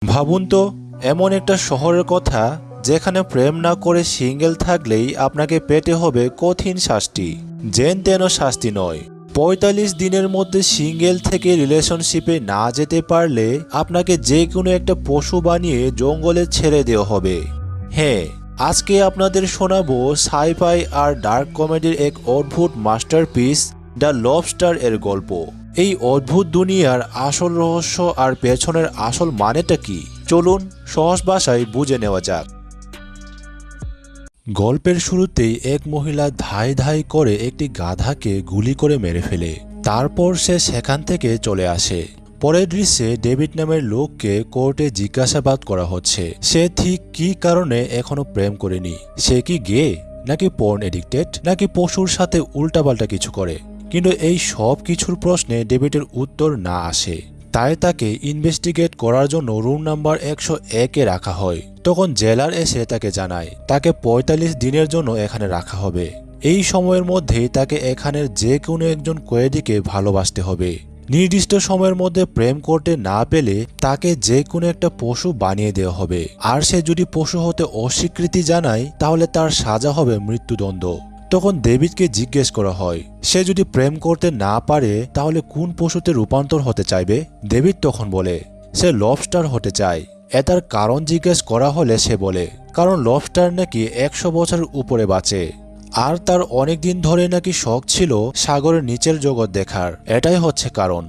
ভাবুন তো, এমন একটা শহরের কথা যেখানে প্রেম না করে সিঙ্গেল থাকলেই আপনাকে পেতে হবে কঠিন শাস্তি। যেন তেন শাস্তি নয়, ৪৫ দিনের মধ্যে সিঙ্গেল থেকে রিলেশনশিপে না যেতে পারলে আপনাকে যে কোনো একটা পশু বানিয়ে জঙ্গলে ছেড়ে দেওয়া হবে। হ্যাঁ, আজকে আপনাদের শোনাবো সাই-ফাই আর ডার্ক কমেডির এক অদ্ভুত মাস্টারপিস দ্য লবস্টার এর গল্প। এই অদ্ভুত দুনিয়ার আসল রহস্য আর পেছনের আসল মানেটা কি, চলুন সহজ ভাষায় বুঝে নেওয়া যাক। গল্পের শুরুতেই এক মহিলা ধাই ধাই করে একটি গাধাকে গুলি করে মেরে ফেলে। তারপর সে সেখান থেকে চলে আসে। পরের দৃশ্যে ডেভিড নামের লোককে কোর্টে জিজ্ঞাসাবাদ করা হচ্ছে। সে ঠিক কী কারণে এখনো প্রেম করেনি। সে কি গে, নাকি পর্ন এডিক্টেড, নাকি পশুর সাথে উল্টাপাল্টা কিছু করে। কিন্তু এই সব কিছুর প্রশ্নে ডেভিডের উত্তর না আসে। তাই তাকে ইনভেস্টিগেট করার জন্য রুম নাম্বার ১০১-এ রাখা হয়। তখন জেলার এসে তাকে জানায় তাকে ৪৫ দিনের জন্য এখানে রাখা হবে। এই সময়ের মধ্যেই তাকে এখানের যে কোনো একজন কয়েদিকে ভালোবাসতে হবে। নির্দিষ্ট সময়ের মধ্যে প্রেম করতে না পেলে তাকে যে কোনো একটা পশু বানিয়ে দেওয়া হবে। আর সে যদি পশু হতে অস্বীকৃতি জানায় তাহলে তার সাজা হবে মৃত্যুদণ্ড। তখন ডেভিডকে জিজ্ঞেস করা হয় সে যদি প্রেম করতে না পারে তাহলে কোন পশুতে রূপান্তর হতে চাইবে। ডেভিড তখন বলে সে লবস্টার হতে চায়। এটার কারণ জিজ্ঞেস করা হলে সে বলে কারণ লবস্টার নাকি ১০০ বছরের উপরে বাঁচে আর তার অনেক দিন ধরে নাকি শখ ছিল সাগরের নিচের জগৎ দেখার। এটাই হচ্ছে কারণ।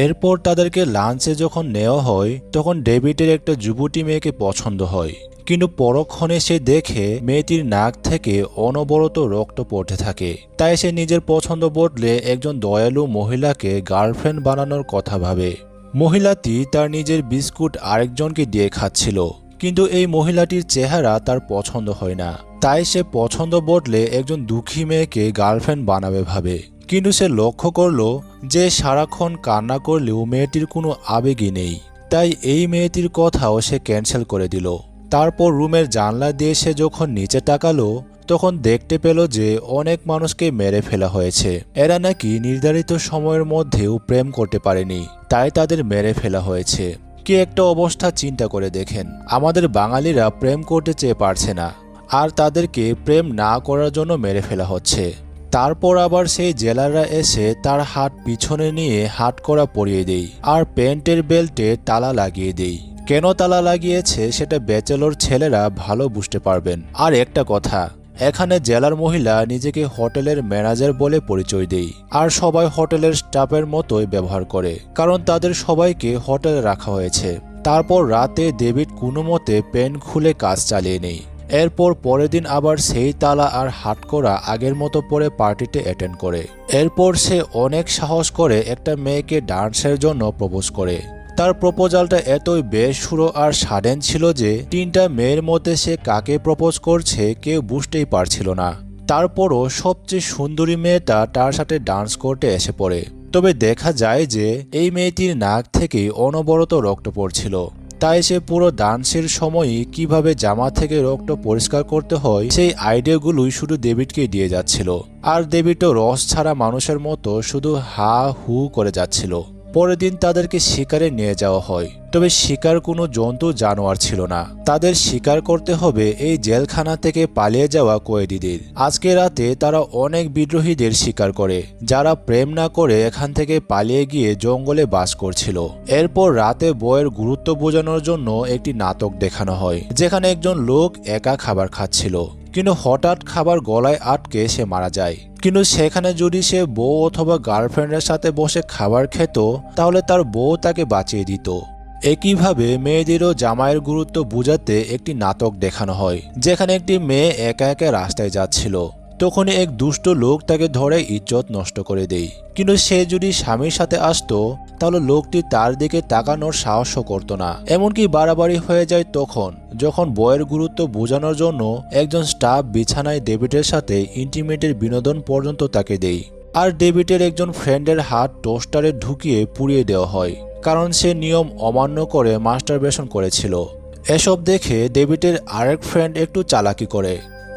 এরপর তাদেরকে লাঞ্চে যখন নেওয়া হয় তখন ডেভিডের একটা যুবতী মেয়েকে পছন্দ হয়, কিন্তু পরক্ষণে সে দেখে মেয়েটির নাক থেকে অনবরত রক্ত পড়তে থাকে। তাই সে নিজের পছন্দ বদলে একজন দয়ালু মহিলাকে গার্লফ্রেন্ড বানানোর কথা ভাবে। মহিলাটি তার নিজের বিস্কুট আরেকজনকে দিয়ে খাচ্ছিল, কিন্তু এই মহিলাটির চেহারা তার পছন্দ হয় না। তাই সে পছন্দ বদলে একজন দুঃখী মেয়েকে গার্লফ্রেন্ড বানাবে ভাবে। কিন্তু সে লক্ষ্য করল যে সারাক্ষণ কান্না করলেও মেয়েটির কোনো আবেগই নেই। তাই এই মেয়েটির কথাও সে ক্যান্সেল করে দিল। তারপর রুমের জানলা দিয়ে সে যখন নিচে তাকালো তখন দেখতে পেল যে অনেক মানুষকে মেরে ফেলা হয়েছে। এরা নাকি নির্ধারিত সময়ের মধ্যেও প্রেম করতে পারেনি, তাই তাদের মেরে ফেলা হয়েছে। কি একটা অবস্থা চিন্তা করে দেখেন। আমাদের বাঙালিরা প্রেম করতে চেয়ে পারছে না, আর তাদেরকে প্রেম না করার জন্য মেরে ফেলা হচ্ছে। তারপর আবার সেই জেলাররা এসে তার হাত পিছনে নিয়ে হাত করা পরিয়ে দেয় আর প্যান্টের বেল্টে তালা লাগিয়ে দেয়। কেন তালা লাগিয়েছে সেটা ব্যাচেলর ছেলেরা ভালো বুঝতে পারবেন। আর একটা কথা, এখানে জেলার মহিলা নিজেকে হোটেলের ম্যানেজার বলে পরিচয় দেয় আর সবাই হোটেলের স্টাফের মতোই ব্যবহার করে, কারণ তাদের সবাইকে হোটেলে রাখা হয়েছে। তারপর রাতে ডেভিড কোনো মতে পেন খুলে কাজ চালিয়ে নেয়। এরপর পরের দিন আবার সেই তালা আর হাট করা আগের মতো পরে পার্টিতে অ্যাটেন্ড করে। এরপর সে অনেক সাহস করে একটা মেয়েকে ডান্সের জন্য প্রপোজ করে। তার প্রপোজালটা এতই বেসুরো আর সাডেন ছিল যে ৩টা মেয়ের মধ্যে সে কাকে প্রপোজ করছে কেউ বুঝতেই পারছিল না। তারপরও সবচেয়ে সুন্দরী মেয়েটা তার সাথে ডান্স করতে এসে পড়ে। তবে দেখা যায় যে এই মেয়েটির নাক থেকেই অনবরত রক্ত পড়ছিল। তাই সে পুরো ডান্সের সময়ই কিভাবে জামা থেকে রক্ত পরিষ্কার করতে হয় সেই আইডিয়াগুলোই শুধু ডেভিডকে দিয়ে যাচ্ছিল। আর ডেভিডও রস ছাড়া মানুষের মতো শুধু হা হু করে যাচ্ছিল। পরের দিন তাদেরকে শিকারে নিয়ে যাওয়া হয়, তবে শিকার কোনো জন্তু জানোয়ার ছিল না। তাদের শিকার করতে হবে এই জেলখানা থেকে পালিয়ে যাওয়া কয়েদিদের। আজকে রাতে তারা অনেক বিদ্রোহীদের শিকার করে যারা প্রেম না করে এখান থেকে পালিয়ে গিয়ে জঙ্গলে বাস করছিল। এরপর রাতে বইয়ের গুরুত্ব বোঝানোর জন্য একটি নাটক দেখানো হয় যেখানে একজন লোক একা খাবার খাচ্ছিল, কিন্তু হঠাৎ খাবার গলায় আটকে সে মারা যায়। কিন্তু সেখানে যদি সে বউ অথবা গার্লফ্রেন্ডের সাথে বসে খাবার খেত তাহলে তার বউ তাকে বাঁচিয়ে দিত। একইভাবে মেয়েদেরও জামাইয়ের গুরুত্ব বোঝাতে একটি নাটক দেখানো হয় যেখানে একটি মেয়ে একা একা রাস্তায় যাচ্ছিল। তখনই এক দুষ্ট লোক তাকে ধরে ইজ্জত নষ্ট করে দেয়। কিন্তু সে যদি স্বামীর সাথে আসতো তাহলে লোকটি তার দিকে তাকানোর সাহসও করতো না। এমনকি বাড়াবাড়ি হয়ে যায় তখন যখন বইয়ের গুরুত্ব বোঝানোর জন্য একজন স্টাফ বিছানায় ডেভিডের সাথে ইন্টিমেটের বিনোদন পর্যন্ত তাকে দেয়। আর ডেভিডের একজন ফ্রেন্ডের হাত টোস্টারে ঢুকিয়ে পুড়িয়ে দেওয়া হয়, কারণ সে নিয়ম অমান্য করে মাস্টারবেশন করেছিল। এসব দেখে ডেভিডের আরেক ফ্রেন্ড একটু চালাকি করে।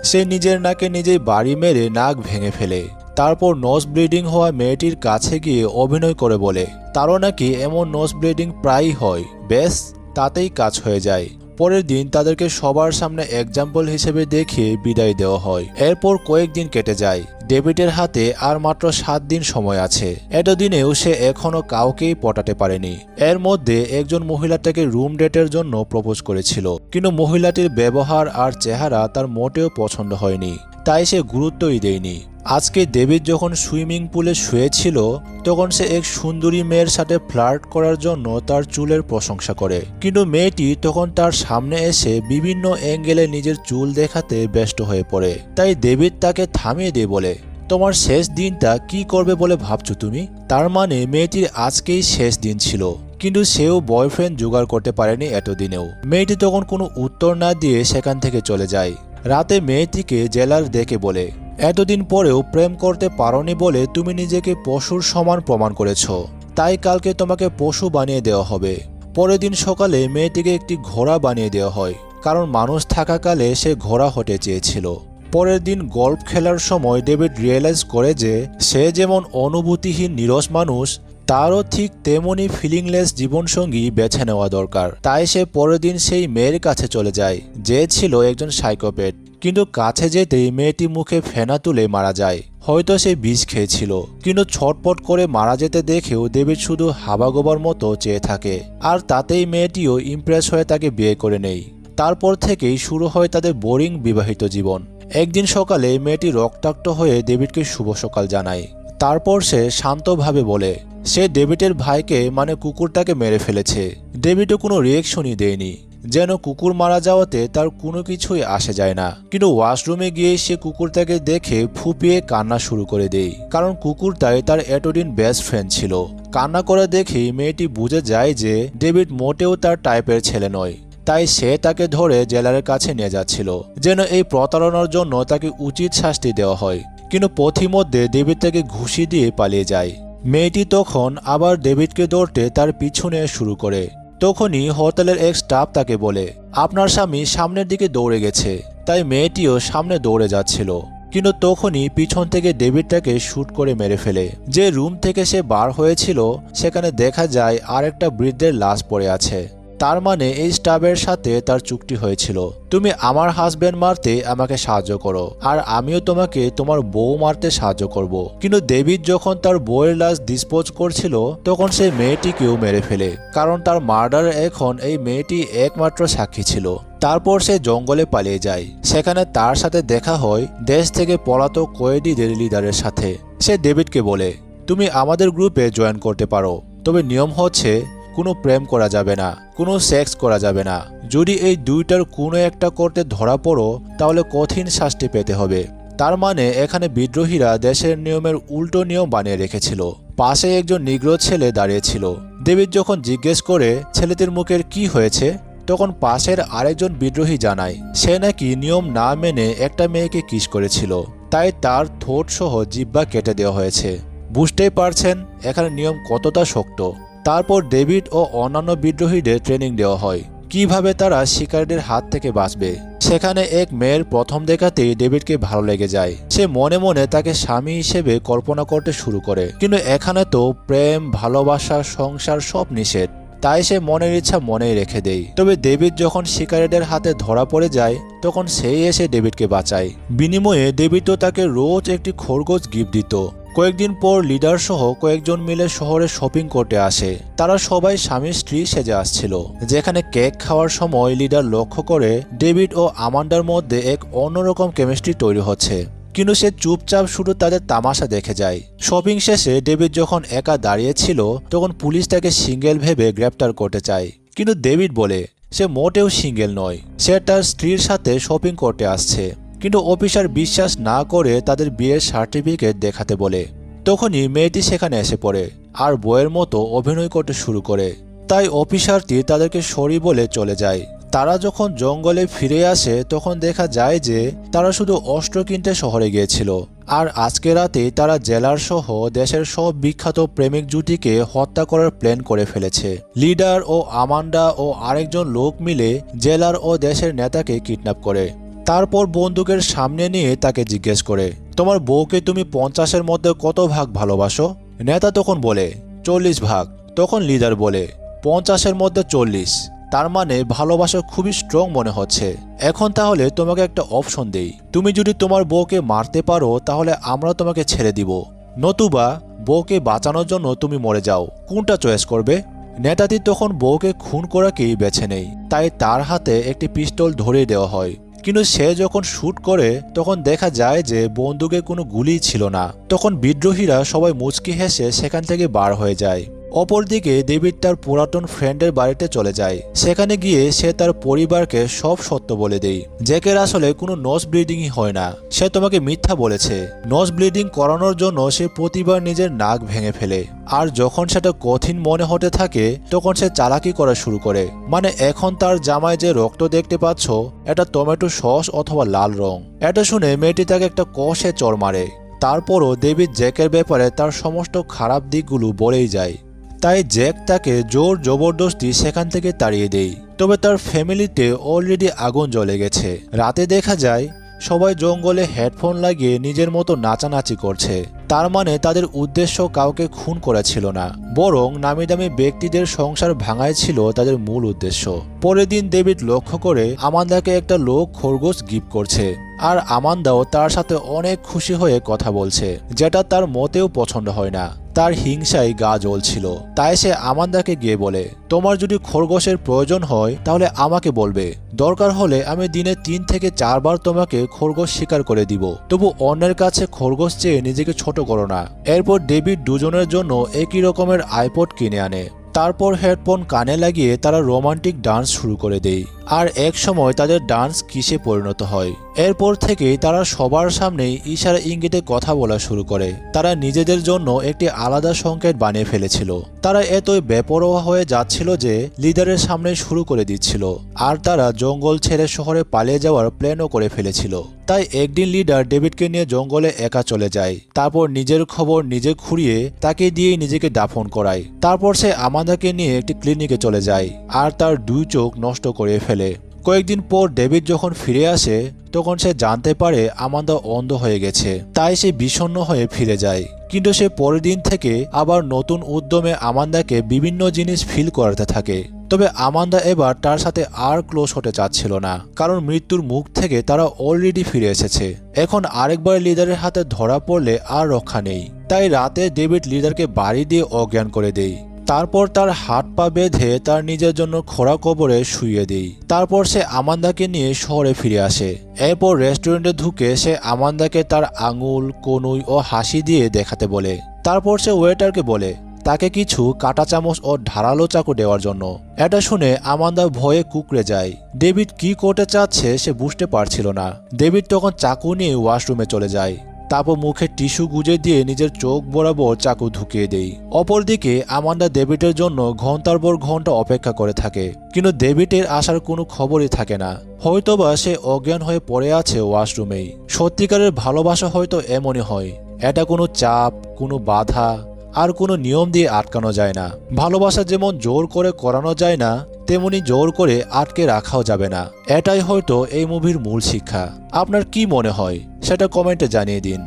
সে নিজের নাকে নিজেই বাড়ি মেরে নাক ভেঙে ফেলে। তারপর নোজ ব্লিডিং হওয়া মেয়েটির কাছে গিয়ে অভিনয় করে বলে তারও নাকি এমন নোজ ব্লিডিং প্রায়ই হয়। বেশ, তাতেই কাজ হয়ে যায়। পরের দিন তাদেরকে সবার সামনে এক্সাম্পল হিসেবে দেখিয়ে বিদায় দেওয়া হয়। এরপর কয়েকদিন কেটে যায়। ডেভিডের হাতে আর মাত্র 7 দিন সময় আছে। এতদিনেও সে এখনো কাউকেই পটাতে পারেনি। এর মধ্যে একজন মহিলা তাকে রুম ডেটের জন্য প্রপোজ করেছিল, কিন্তু মহিলাটির ব্যবহার আর চেহারা তার মোটেও পছন্দ হয়নি, তাই সে গুরুত্বই দেয়নি। আজকে ডেভিড যখন সুইমিং পুলে শুয়েছিল তখন সে এক সুন্দরী মেয়ের সাথে ফ্লার্ট করার জন্য তার চুলের প্রশংসা করে, কিন্তু মেয়েটি তখন তার সামনে এসে বিভিন্ন অ্যাঙ্গেলে নিজের চুল দেখাতে ব্যস্ত হয়ে পড়ে। তাই ডেভিড তাকে থামিয়ে দিয়ে বলে, তোমার শেষ দিনটা কি করবে বলে ভাবছো তুমি? তার মানে মেয়েটির আজকেই শেষ দিন ছিল, কিন্তু সেও বয়ফ্রেন্ড জোগাড় করতে পারেনি এতদিনেও। মেয়েটি তখন কোনো উত্তর না দিয়ে সেখান থেকে চলে যায়। রাতে মেয়েটিকে জেলার ডেকে বলে, এতদিন পরেও প্রেম করতে পারোনি বলে তুমি নিজেকে পশুর সমান প্রমাণ করেছ, তাই কালকে তোমাকে পশু বানিয়ে দেওয়া হবে। পরের দিন সকালে মেয়েটিকে একটি ঘোড়া বানিয়ে দেওয়া হয়, কারণ মানুষ থাকাকালে সে ঘোড়া হতে চেয়েছিল। পরের দিন গল্ফ খেলার সময় ডেভিড রিয়েলাইজ করে যে সে যেমন অনুভূতিহীন নিরস মানুষ, তারও ঠিক তেমনই ফিলিংলেস জীবনসঙ্গী বেছে নেওয়া দরকার। তাই সে পরের দিন সেই মেয়ের কাছে চলে যায়, যে ছিল একজন সাইকোপ্যাথ। কিন্তু কাছে যেতেই মেয়েটি মুখে ফেনা তুলে মারা যায়। হয়তো সে বিষ খেয়েছিল, কিন্তু ছটপট করে মারা যেতে দেখেও ডেভিড শুধু হাবাগোবার মতো চেয়ে থাকে। আর তাতেই মেয়েটিও ইমপ্রেস হয়ে তাকে বিয়ে করে নেয়। তারপর থেকেই শুরু হয় তাদের বোরিং বিবাহিত জীবন। একদিন সকালে মেয়েটি রক্তাক্ত হয়ে ডেভিডকে শুভ সকাল জানায়। তারপর সে শান্তভাবে বলে সে ডেভিডের ভাইকে মানে কুকুরটাকে মেরে ফেলেছে। ডেভিডও কোনো রিয়েকশনই দেয়নি, যেন কুকুর মারা যাওয়াতে তার কোনো কিছুই আসে যায় না। কিন্তু ওয়াশরুমে গিয়ে সে কুকুরটাকে দেখে ফুপিয়ে কান্না শুরু করে দেয়, কারণ কুকুরটাই তার এতদিন বেস্ট ফ্রেন্ড ছিল। কান্না করে দেখেই মেয়েটি বুঝে যায় যে ডেভিড মোটেও তার টাইপের ছেলে নয়। তাই সে তাকে ধরে জেলারের কাছে নিয়ে যাচ্ছিল, যেন এই প্রতারণার জন্য তাকে উচিত শাস্তি দেওয়া হয়। কিন্তু পথিমধ্যে ডেভিড তাকে ঘুষি দিয়ে পালিয়ে যায়। মেয়েটি তখন আবার ডেভিডকে ধরতে তার পিছনে শুরু করে। তখনই হোটেলের এক স্টাফ তাকে বলে, আপনার স্বামী সামনের দিকে দৌড়ে গেছে। তাই মেয়েটিও সামনে দৌড়ে যাচ্ছিল, কিন্তু তখনই পিছন থেকে ডেভিডটাকে শুট করে মেরে ফেলে। যে রুম থেকে সে বার হয়েছিল সেখানে দেখা যায় আরেকটা বৃদ্ধের লাশ পড়ে আছে। তার মানে এই স্টাফের সাথে তার চুক্তি হয়েছিল, তুমি আমার হাজবেন্ড মারতে আমাকে সাহায্য করো, আর আমিও তোমাকে তোমার বউ মারতে সাহায্য করব। কিন্তু ডেভিড যখন তার বউয়ের লাশ ডিসপোজ করছিল তখন সে মেয়েটিকেও মেরে ফেলে, কারণ তার মার্ডার এখন এই মেয়েটি একমাত্র সাক্ষী ছিল। তারপর সে জঙ্গলে পালিয়ে যায়। সেখানে তার সাথে দেখা হয় দেশ থেকে পলাতক কয়েদিদের লিডারের সাথে। সে ডেভিডকে বলে, তুমি আমাদের গ্রুপে জয়েন করতে পারো, তবে নিয়ম হচ্ছে কোনো প্রেম করা যাবে না, কোনো সেক্স করা যাবে না। যদি এই দুইটার কোনো একটা করতে ধরা পড়ো তাহলে কঠিন শাস্তি পেতে হবে। তার মানে এখানে বিদ্রোহীরা দেশের নিয়মের উল্টো নিয়ম বানিয়ে রেখেছিল। পাশে একজন নিগ্রো ছেলে দাঁড়িয়েছিল। ডেভিড যখন জিজ্ঞেস করে ছেলেটির মুখের কি হয়েছে, তখন পাশের আরেকজন বিদ্রোহী জানায় সে নাকি নিয়ম না মেনে একটা মেয়েকে কিস করেছিল, তাই তার ঠোঁট সহ জিহ্বা কেটে দেওয়া হয়েছে। বুঝতেই পারছেন এখানে নিয়ম কতটা শক্ত। তারপর ডেভিড ও অন্যান্য বিদ্রোহীদের ট্রেনিং দেওয়া হয় কিভাবে তারা শিকারীদের হাত থেকে বাঁচবে। সেখানে এক মেয়ের প্রথম দেখাতেই ডেভিডকে ভালো লেগে যায়। সে মনে মনে তাকে স্বামী হিসেবে কল্পনা করতে শুরু করে, কিন্তু এখানে তো প্রেম, ভালোবাসা, সংসার সব নিষেধ। তাই সে মনের ইচ্ছা মনেই রেখে দেয়। তবে ডেভিড যখন শিকারীদের হাতে ধরা পড়ে যায় তখন সেই এসে ডেভিডকে বাঁচায়। বিনিময়ে ডেভিডও তাকে রোজ একটি খরগোশ গিফট দিত। কয়েকদিন পর লিডার সহ কয়েকজন মিলে শহরে শপিং করতে আসে। তারা সবাই স্বামী স্ত্রী সেজে আসছিল। যেখানে কেক খাওয়ার সময় লিডার লক্ষ্য করে ডেভিড ও আমান্ডার মধ্যে এক অন্যরকম কেমিস্ট্রি তৈরি হচ্ছে, কিন্তু সে চুপচাপ শুধু তাদের তামাশা দেখে যায়। শপিং শেষে ডেভিড যখন একা দাঁড়িয়েছিল তখন পুলিশ তাকে সিঙ্গেল ভেবে গ্রেপ্তার করতে চায়, কিন্তু ডেভিড বলে সে মোটেও সিঙ্গেল নয়, সে তার স্ত্রীর সাথে শপিং করতে আসছে। কিন্তু অফিসার বিশ্বাস না করে তাদের বিয়ের সার্টিফিকেট দেখাতে বলে। তখনই মেয়েটি সেখানে এসে পড়ে আর বইয়ের মতো অভিনয় করতে শুরু করে। তাই অফিসারটি তাদেরকে সরি বলে চলে যায়। তারা যখন জঙ্গলে ফিরে আসে তখন দেখা যায় যে তারা শুধু অস্ত্র কিনতে শহরে গিয়েছিল, আর আজকে রাতে তারা জেলার সহ দেশের সব বিখ্যাত প্রেমিক জুটিকে হত্যা করার প্ল্যান করে ফেলেছে। লিডার ও আমান্ডা ও আরেকজন লোক মিলে জেলার ও দেশের নেতাকে কিডন্যাপ করে। তারপর বন্দুকের সামনে নিয়ে তাকে জিজ্ঞেস করে, তোমার বউকে তুমি 50-এর মধ্যে কত ভাগ ভালোবাসো? নেতা তখন বলে 40 ভাগ। তখন লিডার বলে 50-এর মধ্যে 40। তার মানে ভালোবাসা খুবই স্ট্রং মনে হচ্ছে। এখন তাহলে তোমাকে একটা অপশন দেই, তুমি যদি তোমার বউকে মারতে পারো তাহলে আমরা তোমাকে ছেড়ে দিব, নতুবা বউকে বাঁচানোর জন্য তুমি মরে যাও, কোনটা চয়েস করবে? নেতাজি তখন বউকে খুন করাকেই বেছে নেয়, তাই তার হাতে একটি পিস্তল ধরিয়ে দেওয়া হয়। কিন্তু সে যখন শুট করে তখন দেখা যায় যে বন্দুকে কোনো গুলি ছিল না। তখন বিদ্রোহীরা সবাই মুচকি হেসে সেখান থেকে বার হয়ে যায়। অপরদিকে ডেভিড তার পুরাতন ফ্রেন্ডের বাড়িতে চলে যায়। সেখানে গিয়ে সে তার পরিবারকে সব সত্য বলে দেয়। জ্যাকের আসলে কোনো নোজ ব্লিডিংই হয় না, সে তোমাকে মিথ্যা বলেছে। নোজ ব্লিডিং করানোর জন্য সে প্রতিবার নিজের নাক ভেঙে ফেলে, আর যখন সেটা কঠিন মনে হতে থাকে তখন সে চালাকি করা শুরু করে। মানে এখন তার জামায় যে রক্ত দেখতে পাচ্ছ এটা টমেটো সস অথবা লাল রং। এটা শুনে মেয়েটি তাকে একটা কষে চড় মারে। তারপরও ডেভিড জ্যাকের ব্যাপারে তার সমস্ত খারাপ দিকগুলো বলেই যায়। তাই জ্যাক তাকে জোর জবরদস্তি সেখান থেকে তাড়িয়ে দেয়। তবে তার ফ্যামিলিতে অলরেডি আগুন জ্বলে গেছে। রাতে দেখা যায় সবাই জঙ্গলে হেডফোন লাগিয়ে নিজের মতো নাচানাচি করছে। তার মানে তাদের উদ্দেশ্য কাউকে খুন করা ছিল না, বরং নামি দামি ব্যক্তিদের সংসার ভাঙাই ছিল তাদের মূল উদ্দেশ্য। পরের দিন ডেভিড লক্ষ্য করে আমান্দাকে একটা লোক খরগোশ গিফট করছে, আর আমান্দাও তার সাথে অনেক খুশি হয়ে কথা বলছে, যেটা তার মোটেও পছন্দ হয় না। তার হিংসায় গা জ্বলছিল, তাই সে আমান্দাকে গিয়ে বলে, তোমার যদি খরগোশের প্রয়োজন হয় তাহলে আমাকে বলবে, দরকার হলে আমি দিনে 3 থেকে 4 বার তোমাকে খরগোশ শিকার করে দিব, তবু অন্যের কাছে খরগোশ চেয়ে নিজেকে ছোট করো না। এরপর ডেভিড দুজনের জন্য একই রকমের আইপড কিনে আনে। তারপর হেডফোন কানে লাগিয়ে তারা রোমান্টিক ডান্স শুরু করে দেয়। আর এক সময় তাদের ডান্স কিসে পরিণত হয়। এরপর থেকেই তারা সবার সামনেই ইশারা ইঙ্গিতে কথা বলা শুরু করে। তারা নিজেদের জন্য একটি আলাদা সংকেত বানিয়ে ফেলেছিল। তারা এতই বেপরোয়া হয়ে যাচ্ছিল যে লিডারের সামনে শুরু করে দিচ্ছিল, আর তারা জঙ্গল ছেড়ে শহরে পালিয়ে যাওয়ার প্ল্যানও করে ফেলেছিল। তাই একদিন লিডার ডেভিডকে নিয়ে জঙ্গলে একা চলে যায়। তারপর নিজের খবর নিজে খুঁড়িয়ে তাকে দিয়ে নিজেকে দাফন করায়। তারপর সে আমান্দাকে নিয়ে একটি ক্লিনিকে চলে যায় আর তার 2 চোখ নষ্ট করে ফেলে। কয়েকদিন পর ডেভিড যখন ফিরে আসে তখন সে জানতে পারে আমান্দা অন্ধ হয়ে গেছে, তাই সে বিষণ্ণ হয়ে ফিরে যায়। কিন্তু সে পরের দিন থেকে আবার নতুন উদ্যমে আমান্দাকে বিভিন্ন জিনিস ফিল করাতে থাকে। তবে আমান্দা এবার তার সাথে আর ক্লোজ হতে চাচ্ছিল না, কারণ মৃত্যুর মুখ থেকে তারা অলরেডি ফিরে এসেছে। এখন আরেকবার লিডারের হাতে ধরা পড়লে আর রক্ষা নেই। তাই রাতে ডেভিড লিডারকে বাড়ি দিয়ে অজ্ঞান করে দেয়। তারপর তার হাত পা বেঁধে তার নিজের জন্য খোঁড়া কবরে শুইয়ে দেয়। তারপর সে আমান্দাকে নিয়ে শহরে ফিরে আসে। এরপর রেস্টুরেন্টে ঢুকে সে আমান্দাকে তার আঙুল, কনুই ও হাসি দিয়ে দেখাতে বলে। তারপর সে ওয়েটারকে বলে তাকে কিছু কাঁটা চামচ ও ধারালো চাকু দেওয়ার জন্য। এটা শুনে আমান্দা ভয়ে কুঁকড়ে যায়। ডেভিড কি করতে চাচ্ছে সে বুঝতে পারছিল না। ডেভিড তখন চাকু নিয়ে ওয়াশরুমে চলে যায়। তারপর মুখে টিস্যু গুজে দিয়ে নিজের চোখ বরাবর চাকু ঢুকিয়ে দেয়। অপরদিকে আমান্ডা ডেভিডের জন্য ঘন্টার পর ঘন্টা অপেক্ষা করে থাকে, কিন্তু ডেভিডের আসার কোনো খবরই থাকে না। হয়তোবা সে অজ্ঞান হয়ে পড়ে আছে ওয়াশরুমেই। সত্যিকারের ভালোবাসা হয়তো এমনই হয়, এটা কোনো চাপ, কোনো বাধা আর কোনো নিয়ম দিয়ে আটকানো যায় না। ভালোবাসা যেমন জোর করে করানো যায় না, তেমনি জোর করে আটকে রাখাও যাবে না। এটাই হয়তো এই মুভির মূল শিক্ষা। আপনার কি মনে হয় সেটা কমেন্টে জানিয়ে দিন।